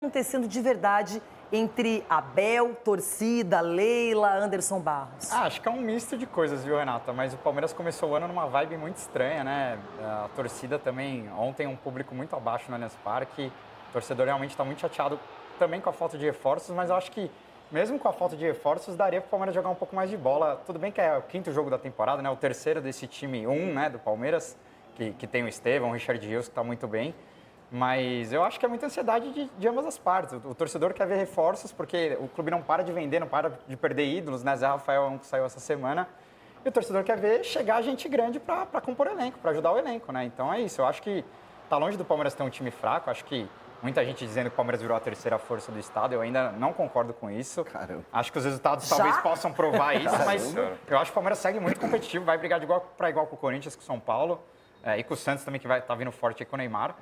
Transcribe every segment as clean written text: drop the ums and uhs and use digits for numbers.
acontecendo de verdade entre Abel, torcida, Leila, Anderson Barros? Acho que é um misto de coisas, viu, Renata? Mas o Palmeiras começou o ano numa vibe muito estranha, né? A torcida também, ontem um público muito abaixo no Allianz Parque. O torcedor realmente está muito chateado também com a falta de reforços, mas eu acho que mesmo com a falta de reforços, daria para o Palmeiras jogar um pouco mais de bola. Tudo bem que é o 5º jogo da temporada, né? O 3º desse time 1, né, do Palmeiras, que tem o Estevão, o Richard Rios, que está muito bem. Mas eu acho que é muita ansiedade de ambas as partes. O torcedor quer ver reforços, porque o clube não para de vender, não para de perder ídolos, né? Zé Rafael é um que saiu essa semana. E o torcedor quer ver chegar gente grande para compor elenco, para ajudar o elenco, né? Então é isso. Eu acho que tá longe do Palmeiras ter um time fraco. Acho que muita gente dizendo que o Palmeiras virou a 3ª força do estado. Eu ainda não concordo com isso. Caramba. Acho que os resultados talvez possam provar isso, mas eu acho que o Palmeiras segue muito competitivo, vai brigar de igual para igual com o Corinthians, com o São Paulo, e com o Santos também, que tá vindo forte aí com o Neymar.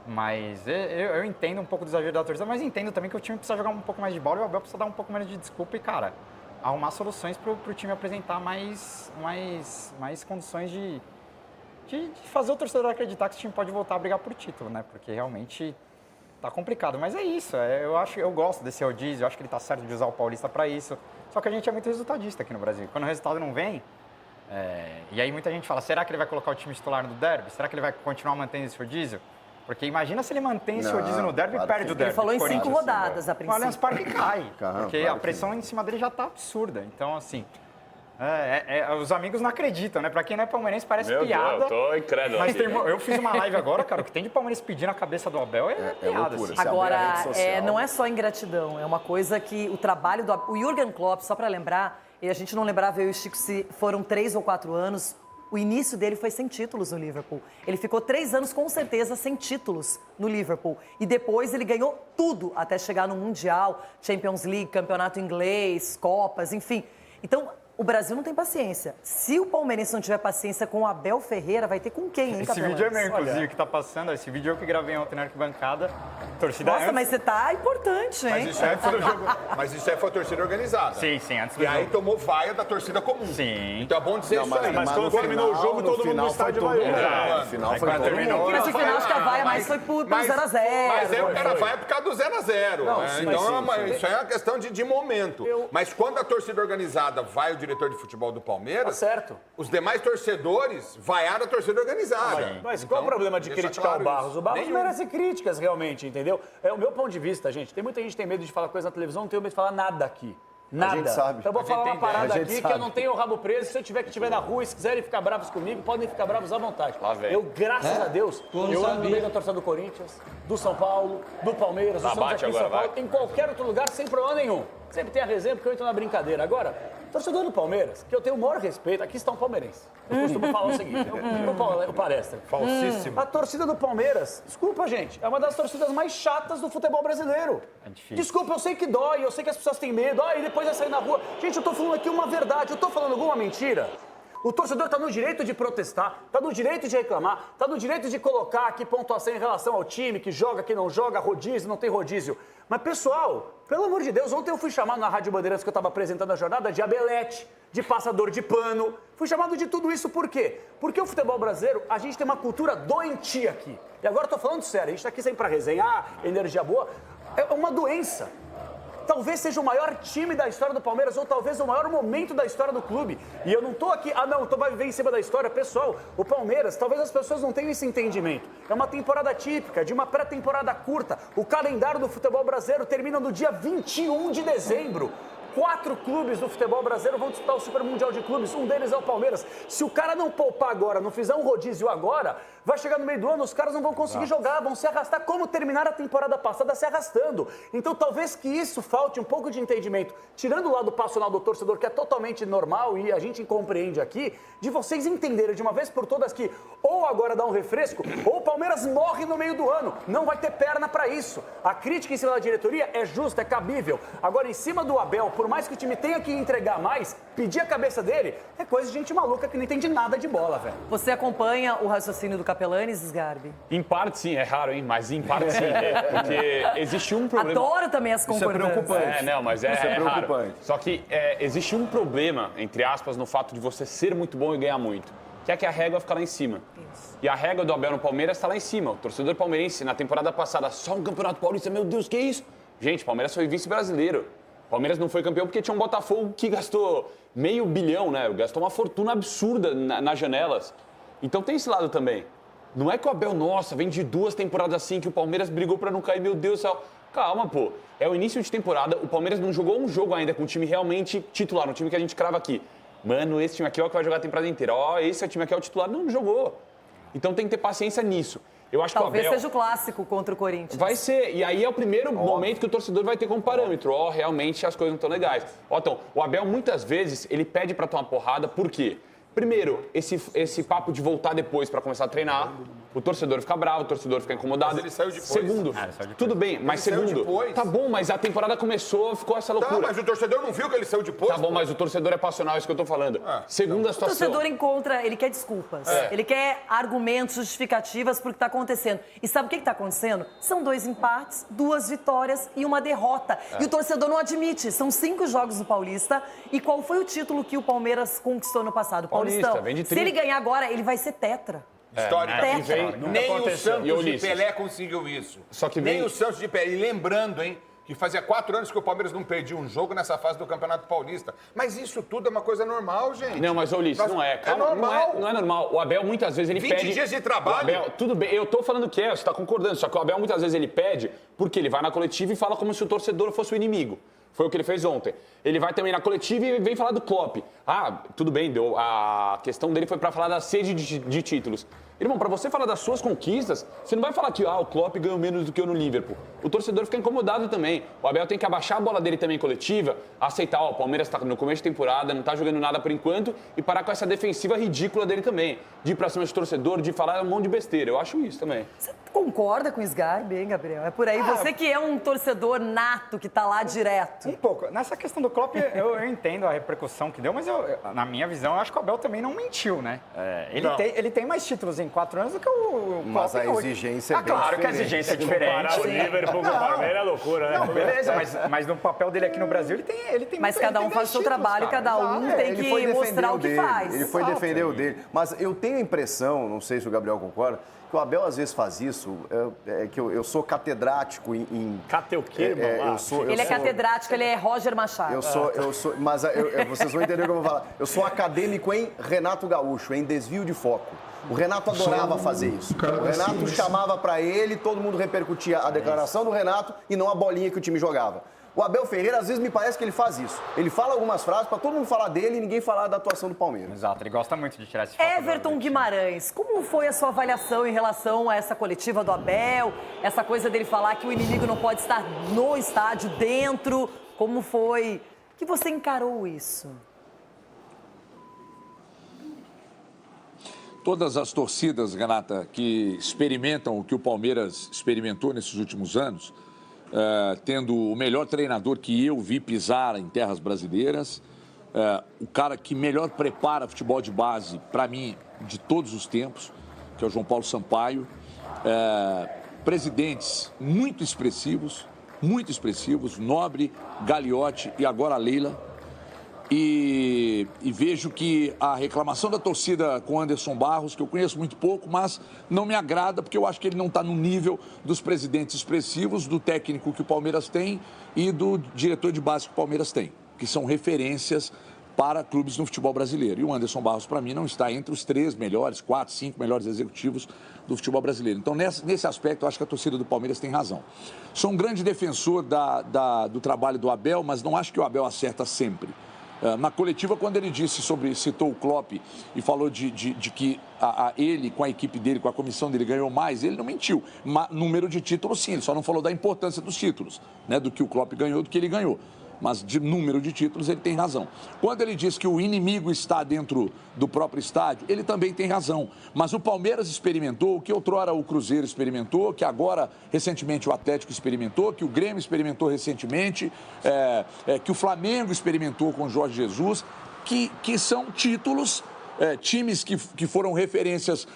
Mas eu entendo um pouco do exagero da torcida, mas entendo também que o time precisa jogar um pouco mais de bola e o Abel precisa dar um pouco menos de desculpa e, cara, arrumar soluções para o time apresentar mais condições de fazer o torcedor acreditar que esse time pode voltar a brigar por título, né? Porque realmente tá complicado. Mas é isso, eu gosto desse rodízio, eu acho que ele tá certo de usar o Paulista para isso. Só que a gente é muito resultadista aqui no Brasil. Quando o resultado não vem, e aí muita gente fala, será que ele vai colocar o time titular no derby? Será que ele vai continuar mantendo esse rodízio? Porque imagina se ele mantém esse rodízio no derby e perde o derby. Ele falou em 5 rodadas, a O princípio. Allianz Parque cai, porque claro a pressão em cima dele já tá absurda. Então, assim, os amigos não acreditam, né? Pra quem não é palmeirense, parece piada. Deus, eu tô incrédulo Mas aqui, eu fiz uma live agora, cara, o que tem de palmeirense pedindo a cabeça do Abel é piada. loucura. Assim. Agora, rede social. não é só ingratidão, é uma coisa que o trabalho do... O Jürgen Klopp, só para lembrar, e a gente não lembrava, eu e o Chico, se foram 3 ou 4 anos, o início dele foi sem títulos no Liverpool. Ele ficou 3 anos, com certeza, sem títulos no Liverpool. E depois ele ganhou tudo até chegar no Mundial, Champions League, Campeonato Inglês, Copas, enfim. Então, o Brasil não tem paciência. Se o palmeirense não tiver paciência com o Abel Ferreira, vai ter com quem, hein, Esse vídeo é meu, inclusive, que tá passando. Esse vídeo eu que gravei ontem na arquibancada. Torcida Nossa, mas você tá importante, hein? Mas isso aí foi do jogo. Mas isso aí foi a torcida organizada. Sim, antes do E aí jogo. tomou vaia da torcida comum. Sim. Então é bom dizer isso aí. mas quando terminou o jogo, todo mundo no estádio vaiou. No final foi quando todo terminou, mundo. Mas no final, acho que a vaia mais foi por 0x0. Mas era vaia por causa do 0x0. Então isso aí é uma questão de momento. Mas quando a torcida organizada vai o diretor de futebol do Palmeiras, Tá certo. os demais torcedores vaiaram a torcida organizada. Mas qual é o problema de deixa criticar claro o Barros? isso. O Barros Nenhum. merece críticas, realmente, entendeu? É o meu ponto de vista, gente. Tem muita gente que tem medo de falar coisa na televisão, não tenho medo de falar nada aqui. Nada. gente sabe. Então eu vou falar uma parada A gente aqui que sabe. eu não tenho o rabo preso. Se eu tiver que estiver na rua e se quiserem ficar bravos comigo, podem ficar bravos à vontade. Lá vem. Eu, graças a Deus, eu ando no meio da torcida do Corinthians, do São Paulo, do Palmeiras, do Santos Bate aqui em São agora, Paulo, em qualquer outro lugar, sem problema nenhum. Sempre tem a resenha porque eu entro na brincadeira. Agora, torcedor do Palmeiras, que eu tenho o maior respeito, aqui está um palmeirense. Eu costumo falar o seguinte, o palestra. Falsíssimo. A torcida do Palmeiras, desculpa, gente, é uma das torcidas mais chatas do futebol brasileiro. É difícil. Desculpa, eu sei que dói, eu sei que as pessoas têm medo, e depois vai sair na rua. Gente, eu tô falando aqui uma verdade, eu tô falando alguma mentira. O torcedor tá no direito de protestar, tá no direito de reclamar, tá no direito de colocar aqui pontuação em relação ao time, que joga, que não joga, rodízio, não tem rodízio. Mas, pessoal, pelo amor de Deus, ontem eu fui chamado na Rádio Bandeirantes, que eu estava apresentando a jornada, de abelete, de passador de pano. Fui chamado de tudo isso por quê? Porque o futebol brasileiro, a gente tem uma cultura doentia aqui. E agora eu tô falando sério, a gente tá aqui sempre para resenhar, energia boa. É uma doença. Talvez seja o maior time da história do Palmeiras ou talvez o maior momento da história do clube. E eu não tô aqui, vai viver em cima da história. Pessoal, o Palmeiras, talvez as pessoas não tenham esse entendimento. É uma temporada típica, de uma pré-temporada curta. O calendário do futebol brasileiro termina no dia 21 de dezembro. 4 clubes do futebol brasileiro vão disputar o Super Mundial de Clubes, um deles é o Palmeiras. Se o cara não poupar agora, não fizer um rodízio agora, vai chegar no meio do ano, os caras não vão conseguir jogar, vão se arrastar, como terminaram a temporada passada se arrastando. Então talvez que isso falte um pouco de entendimento, tirando o lado passional do torcedor, que é totalmente normal e a gente compreende aqui, de vocês entenderem de uma vez por todas que ou agora dá um refresco, ou o Palmeiras morre no meio do ano, não vai ter perna pra isso. A crítica em cima da diretoria é justa, é cabível. Agora, em cima do Abel, por mais que o time tenha que entregar mais, pedir a cabeça dele, é coisa de gente maluca que não entende nada de bola, velho. Você acompanha o raciocínio do Capelanes, Sgarbi? Em parte sim, é raro, hein? Mas em parte sim. Porque existe um problema. Adoro também as Isso é concordâncias. preocupante. Não, mas Isso é raro. preocupante. Só que existe um problema, entre aspas, no fato de você ser muito bom e ganhar muito. quer que a régua fique lá em cima. Isso. E a régua do Abel no Palmeiras está lá em cima. O torcedor palmeirense, na temporada passada, só um Campeonato Paulista, meu Deus, que isso? Gente, o Palmeiras foi vice-brasileiro. O Palmeiras não foi campeão porque tinha um Botafogo que gastou $500 milhão, né? Gastou uma fortuna absurda nas janelas. Então tem esse lado também. Não é que o Abel, nossa, vem de 2 temporadas assim que o Palmeiras brigou para não cair, meu Deus do céu. Calma, pô. É o início de temporada, o Palmeiras não jogou um jogo ainda com um time realmente titular, um time que a gente crava aqui. Mano, esse time aqui é o que vai jogar a temporada inteira. Ó, esse time aqui é o titular, não jogou. Então tem que ter paciência nisso. Eu acho Talvez que o Abel seja o clássico contra o Corinthians. vai ser. E aí é o primeiro momento que o torcedor vai ter como parâmetro. Ó, realmente as coisas não estão legais. Ó, então, o Abel muitas vezes, ele pede pra tomar porrada, por quê? Primeiro, esse papo de voltar depois pra começar a treinar, o torcedor fica bravo, o torcedor fica incomodado. Mas ele saiu depois. Segundo, Ele saiu depois. tudo bem, mas Ele saiu segundo, depois. tá bom, mas a temporada começou, ficou essa Tá, loucura. mas o torcedor não viu que ele saiu depois? Tá bom, mas o torcedor é passional, é isso que eu tô falando. Segunda O situação. torcedor encontra, ele quer desculpas. Ele quer argumentos, justificativas pro que tá acontecendo. E sabe o que tá acontecendo? São 2 empates, 2 vitórias e uma derrota. E o torcedor não admite. São 5 jogos no Paulista. E qual foi o título que o Palmeiras conquistou no passado? Paulista, Paulistão. vem de Se 30. ele ganhar agora, ele vai ser tetra. Historicamente. Tetra. Nem o aconteceu. E Santos de Ulisses? Pelé conseguiu isso. Só que Nem vem- o Santos de Pelé. E lembrando, hein, que fazia 4 anos que o Palmeiras não perdia um jogo nessa fase do Campeonato Paulista. Mas isso tudo é uma coisa normal, gente. Não, mas Ulisses, Nós- não é. Calma, é normal. Não é normal. O Abel, muitas vezes, ele 20 pede... dias de trabalho. O Abel, tudo bem, eu tô falando que você tá concordando. Só que o Abel, muitas vezes, ele pede porque ele vai na coletiva e fala como se o torcedor fosse o inimigo. Foi o que ele fez ontem. Ele vai também na coletiva e vem falar do Klopp. Ah, tudo bem, a questão dele foi pra falar da sede de títulos. Irmão, pra você falar das suas conquistas, você não vai falar que o Klopp ganhou menos do que eu no Liverpool. O torcedor fica incomodado também. O Abel tem que abaixar a bola dele também coletiva, aceitar, o Palmeiras tá no começo de temporada, não tá jogando nada por enquanto, e parar com essa defensiva ridícula dele também. De ir pra cima de torcedor, de falar um monte de besteira. Eu acho isso também. Você concorda com o Sgarbi, hein, Gabriel? É por aí. Você que é um torcedor nato, que tá lá direto. Um pouco. Nessa questão do Klopp, eu entendo a repercussão que deu, mas na minha visão, eu acho que o Abel também não mentiu, né? Ele tem mais títulos em 4 anos do que o Klopp Mas a em 8. exigência é bem claro que a diferente. exigência é Comparar diferente. o Liverpool com o Palmeiras é loucura, né? Não, beleza, mas no papel dele aqui no Brasil, ele tem Mas muito- cada ele um tem faz o seu títulos, trabalho, cara. cada um Exato. tem Ele que foi defender mostrar o que dele, faz. Ele foi Exato. defender o dele. Mas eu tenho a impressão, não sei se o Gabriel concorda, que o Abel às vezes faz isso, que eu sou catedrático em... Cate o quê, irmão? Ele é catedrático, ele é Roger Machado. Eu sou, mas vocês vão entender o que eu vou falar. Eu sou acadêmico em Renato Gaúcho, em desvio de foco. O Renato adorava fazer isso. O Renato chamava pra ele, todo mundo repercutia a declaração do Renato e não a bolinha que o time jogava. O Abel Ferreira, às vezes, me parece que ele faz isso. Ele fala algumas frases pra todo mundo falar dele e ninguém falar da atuação do Palmeiras. Exato, ele gosta muito de tirar esse foco Everton do- Guimarães, como foi a sua avaliação em relação a essa coletiva do Abel? Essa coisa dele falar que o inimigo não pode estar no estádio, dentro. Como foi que você encarou isso? Todas as torcidas, Renata, que experimentam o que o Palmeiras experimentou nesses últimos anos, tendo o melhor treinador que eu vi pisar em terras brasileiras, o cara que melhor prepara futebol de base, para mim, de todos os tempos, que é o João Paulo Sampaio, presidentes muito expressivos, Nobre, Gagliotti e agora Leila. E vejo que a reclamação da torcida com Anderson Barros, que eu conheço muito pouco, mas não me agrada, porque eu acho que ele não está no nível dos presidentes expressivos, do técnico que o Palmeiras tem e do diretor de base que o Palmeiras tem, que são referências para clubes no futebol brasileiro. E o Anderson Barros, para mim, não está entre os 3 melhores, 4, 5 melhores executivos do futebol brasileiro. Então, nesse aspecto, eu acho que a torcida do Palmeiras tem razão. Sou um grande defensor do trabalho do Abel, mas não acho que o Abel acerta sempre. Na coletiva, quando ele citou o Klopp e falou de que ele, com a equipe dele, com a comissão dele, ganhou mais, ele não mentiu. Número de títulos, sim, ele só não falou da importância dos títulos, né, do que o Klopp ganhou, do que ele ganhou. Mas de número de títulos ele tem razão. Quando ele diz que o inimigo está dentro do próprio estádio, ele também tem razão. Mas o Palmeiras experimentou, o que outrora o Cruzeiro experimentou, que agora, recentemente, o Atlético experimentou, que o Grêmio experimentou recentemente, que o Flamengo experimentou com o Jorge Jesus, que são títulos... times que foram referências,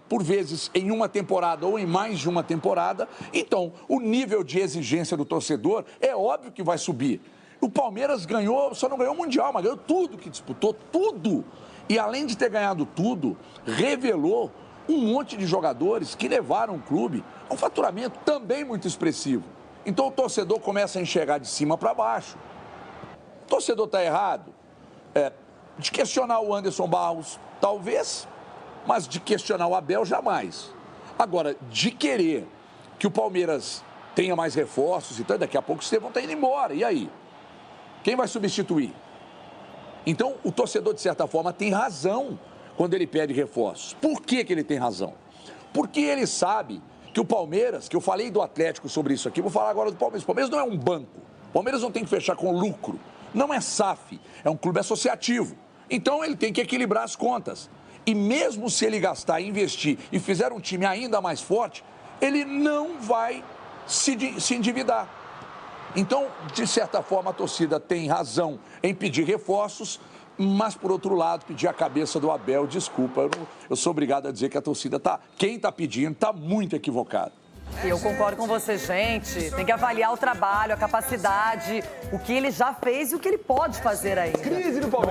por vezes, em uma temporada ou em mais de uma temporada. Então, o nível de exigência do torcedor é óbvio que vai subir. O Palmeiras ganhou, só não ganhou o Mundial, mas ganhou tudo que disputou, tudo. E além de ter ganhado tudo, revelou um monte de jogadores que levaram o clube a um faturamento também muito expressivo. Então o torcedor começa a enxergar de cima para baixo. O torcedor está errado? De questionar o Anderson Barros, talvez, mas de questionar o Abel, jamais. Agora, de querer que o Palmeiras tenha mais reforços e tal, daqui a pouco o Estevão está indo embora. E aí? Quem vai substituir? Então, o torcedor, de certa forma, tem razão quando ele pede reforços. Por que que ele tem razão? Porque ele sabe que o Palmeiras, que eu falei do Atlético sobre isso aqui, vou falar agora do Palmeiras. O Palmeiras não é um banco. O Palmeiras não tem que fechar com lucro. Não é SAF, é um clube associativo. Então, ele tem que equilibrar as contas. E mesmo se ele gastar e investir e fizer um time ainda mais forte, ele não vai se endividar. Então, de certa forma, a torcida tem razão em pedir reforços, mas, por outro lado, pedir a cabeça do Abel, desculpa, eu sou obrigado a dizer que a torcida quem está pedindo está muito equivocado. E eu concordo com você, gente. Tem que avaliar o trabalho, a capacidade, o que ele já fez e o que ele pode fazer ainda. Crise do Palmeiras. Não é